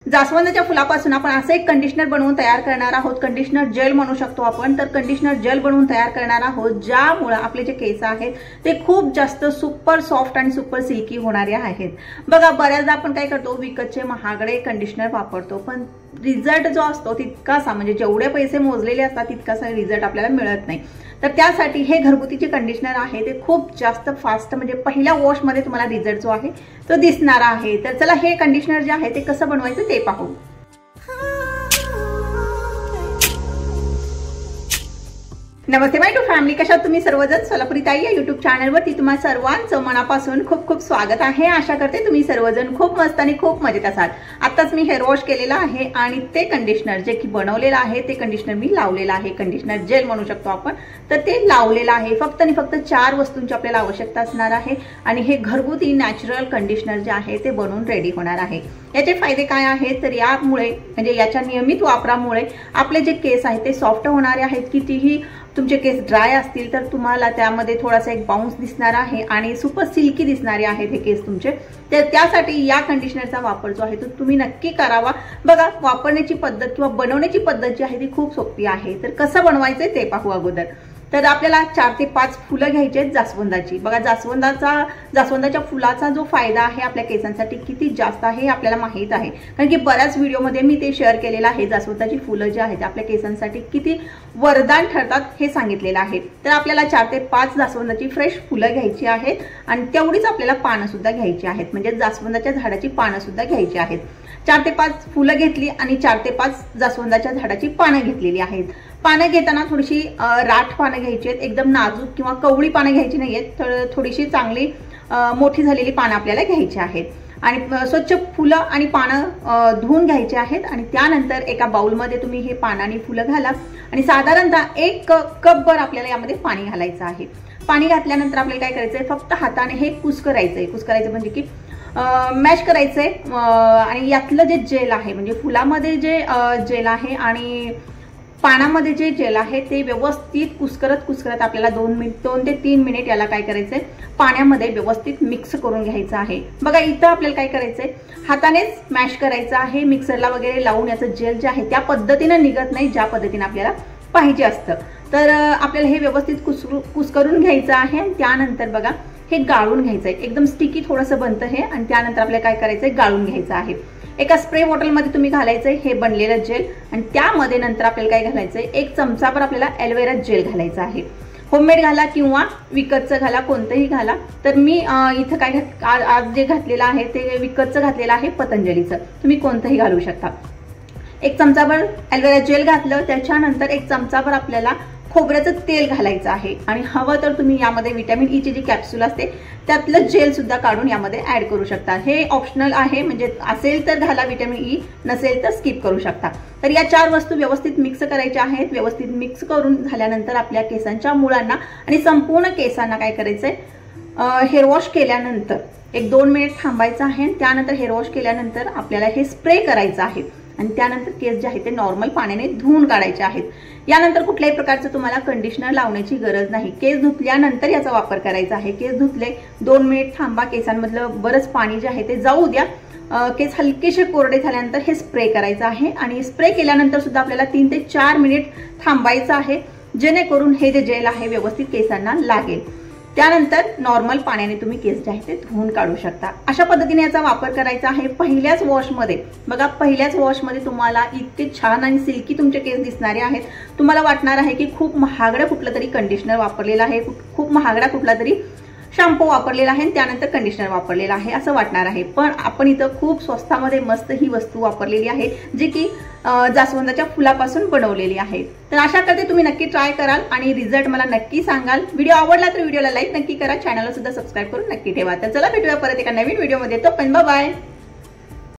जास्वंदाच्या फुलापासून आपण असं एक कंडिशनर बनवून तयार करणार आहोत। कंडिशनर जेल म्हणू शकतो आपण। तर कंडिशनर जेल बनवून तयार करणार आहोत ज्यामुळे आपले जे केस आहेत ते खूप जास्त सुपर सॉफ्ट आणि सुपर सिल्की होणारे आहेत। बघा बऱ्याचदा आपण काय करतो, विकतचे महागडे कंडिशनर वापरतो पण रिझल्ट जो असतो तितकासा म्हणजे जेवढे पैसे मोजलेले असतात तितकासा रिझल्ट आपल्याला मिळत नाही। तर त्यासाठी हे घरगुती जे कंडिशनर आहे ते खूप जास्त फास्ट म्हणजे पहिल्या वॉश मध्ये तुम्हाला रिझल्ट जो आहे तो दिसणार आहे। तर चला हे कंडिशनर जे आहे ते कसं बनवायचं ते पाहू। नमस्ते माय टू फॅमिली, कशा तुम्ही सर्वजण। सोलापुरी ताई या युट्यूब चॅनलवरती तुम्हा सर्वांचं मनापासून खूप खूप स्वागत आहे। आशा करते तुम्ही सर्वजण खूप मस्त आणि खूप मजेत असाल। आताच मी हेअर वॉश केलेला आहे आणि ते कंडिशनर जे की बनवलेलं आहे ते कंडिशनर मी लावलेलं आहे। कंडिशनर जेल म्हणू शकतो आपण। तर ते लावलेलं आहे। फक्त आणि फक्त 4 वस्तूंची आपल्याला आवश्यकता असणार आहे आणि हे घरगुती नॅचरल कंडिशनर जे आहे ते बनवून रेडी होणार आहे। याचे फायदे काय आहेत तर यामुळे म्हणजे याच्या नियमित वापरामुळे आपले जे केस आहेत ते सॉफ्ट होणारे आहेत। कितीही तुमचे केस ड्राय असतील तर तुम्हाला त्यामध्ये थोडासा एक बाउन्स दिसणार आहे आणि सुपर सिल्की दिसणारे आहेत हे केस तुमचे। तर त्यासाठी या कंडिशनरचा वापर जो आहे तो तुम्ही नक्की करावा। बघा वापरण्याची पद्धत किंवा बनवण्याची पद्धत जी आहे ती खूप सोपी आहे। तर कसं बनवायचं ते पाहू अगोदर। तर आपल्याला 4 ते 5 फुलं घ्यायची आहेत जास्वंदाची। बघा जास्वंदाच्या फुलाचा जो फायदा आहे आपल्या केसांसाठी किती जास्त आहे हे आपल्याला माहित आहे, कारण की बऱ्याच व्हिडिओमध्ये मी ते शेअर केलेलं आहे। जास्वंदाची फुलं जी आहेत आपल्या केसांसाठी किती वरदान ठरतात हे सांगितलेलं आहे। तर आपल्याला 4 ते 5 जास्वंदाची फ्रेश फुलं घ्यायची आहेत आणि तेवढीच आपल्याला पानं सुद्धा घ्यायची आहेत, म्हणजे जास्वंदाच्या झाडाची पानं सुद्धा घ्यायची आहेत। 4 ते 5 फुलं घेतली आणि 4 ते 5 जास्वंदाच्या झाडाची पानं घेतलेली आहेत। पानं घेताना थोडीशी राठ पानं घ्यायची आहेत, एकदम नाजूक किंवा कवळी पानं घ्यायची नाहीयेत, तर थोडीशी चांगली मोठी झालेली पानं आपल्याला घ्यायची आहेत। आणि स्वच्छ फुलं आणि पानं धुवून घ्यायचे आहेत आणि त्यानंतर एका बाउलमध्ये तुम्ही हे पानं आणि फुलं घाला आणि साधारणतः 1 कपभर आपल्याला यामध्ये पाणी घालायचं आहे। पाणी घातल्यानंतर आपल्याला काय करायचंय, फक्त हाताने हे कुस्करायचंय। कुस्करायचं म्हणजे की मॅश करायचंय आणि यातलं जे जेल आहे म्हणजे फुलामध्ये जे जेल आहे आणि पानामध्ये जे जेल आहे ते व्यवस्थित कुस्करत आपल्याला 2 ते 3 मिनिट याला काय करायचंय, पाण्यामध्ये व्यवस्थित मिक्स करून घ्यायचं आहे। बघा इथं आपल्याला काय करायचंय, हातानेच मॅश करायचं आहे। मिक्सरला वगैरे लावून याचं जेल जे आहे त्या पद्धतीने निघत नाही ज्या पद्धतीने आपल्याला पाहिजे असतं। तर आपल्याला हे व्यवस्थित कुस्करून घ्यायचं आहे आणि त्यानंतर बघा हे गाळून घ्यायचंय। एकदम स्टिकी थोडंसं बनतं हे आणि त्यानंतर आपल्याला काय करायचंय, गाळून घ्यायचं आहे। एका स्प्रे बॉटलमध्ये तुम्ही घालायचंय हे बनलेलं जेल आणि त्यामध्ये नंतर आपल्याला काय घालायचंय, 1 चमचाभर आपल्याला ॲलोवेरा जेल घालायचं आहे। होममेड घाला किंवा विकतचं घाला, कोणतंही घाला। तर मी इथं काय आज जे घातलेलं आहे ते विकतचं घातलेलं आहे, पतंजलीचं। तुम्ही कोणतंही घालू शकता। 1 चमचाभर ॲलोवेरा जेल घातलं, त्याच्यानंतर 1 चमचाभर आपल्याला खोबऱ्याचं तेल घालायचं आहे आणि हवं तर तुम्ही यामध्ये व्हिटॅमिन ई ची जी कॅप्सूल असते त्यातलं जेल सुद्धा काढून यामध्ये ऍड करू शकता। हे ऑप्शनल आहे, म्हणजे असेल तर घाला व्हिटॅमिन ई, नसेल तर स्किप करू शकता। तर या 4 वस्तू व्यवस्थित मिक्स करायच्या आहेत। व्यवस्थित मिक्स करून झाल्यानंतर आपल्या केसांच्या मुळांना आणि संपूर्ण केसांना काय करायचंय, हेअर वॉश केल्यानंतर 1-2 मिनिट थांबायचं आहे आणि त्यानंतर हेअर वॉश केल्यानंतर आपल्याला हे स्प्रे करायचं आहे आणि त्यानंतर केस जे आहे ते नॉर्मल पाण्याने धुवून काढायचे आहेत। यानंतर कुठल्याही प्रकारचं तुम्हाला कंडिशनर लावण्याची गरज नाही। केस धुतल्यानंतर याचा वापर करायचा आहे। केस धुतले 2 मिनिट थांबा, केसांमधलं बरंच पाणी जे आहे ते जाऊ द्या। केस हलकेसे कोरडे झाल्यानंतर हे स्प्रे करायचं आहे आणि स्प्रे केल्यानंतर सुद्धा आपल्याला 3 ते 4 मिनिट थांबायचं आहे, जेणेकरून हे जे जेल आहे व्यवस्थित केसांना लागेल। त्यानंतर नॉर्मल पाण्याने तुम्ही केस जे आहे ते धुवून काढू शकता। अशा पद्धतीने याचा वापर करायचा आहे पहिल्याच वॉशमध्ये। बघा पहिल्याच वॉशमध्ये तुम्हाला इतके छान आणि सिल्की तुमचे केस दिसणारे आहेत। तुम्हाला वाटणार आहे की खूप महागडा कुठलं तरी कंडिशनर वापरलेलं आहे, खूप महागडा कुठला तरी शॅम्पू वापरलेला आहे आणि त्यानंतर कंडिशनर वापरलेला आहे असं वाटणार आहे, पण आपण इथं खूप स्वस्तामध्ये मस्त ही वस्तू वापरलेली आहे जी की जास्वंदाच्या फुलापासून बनवलेली आहे। तर आशा करते तुम्ही नक्की ट्राय कराल आणि रिझल्ट मला नक्की सांगाल। व्हिडिओ आवडला तर व्हिडिओला लाईक नक्की करा, चॅनलला सुद्धा सबस्क्राईब करून नक्की ठेवा। तर चला भेटूया परत एका नवीन व्हिडिओमध्ये, तोपर्यंत बाय बाय।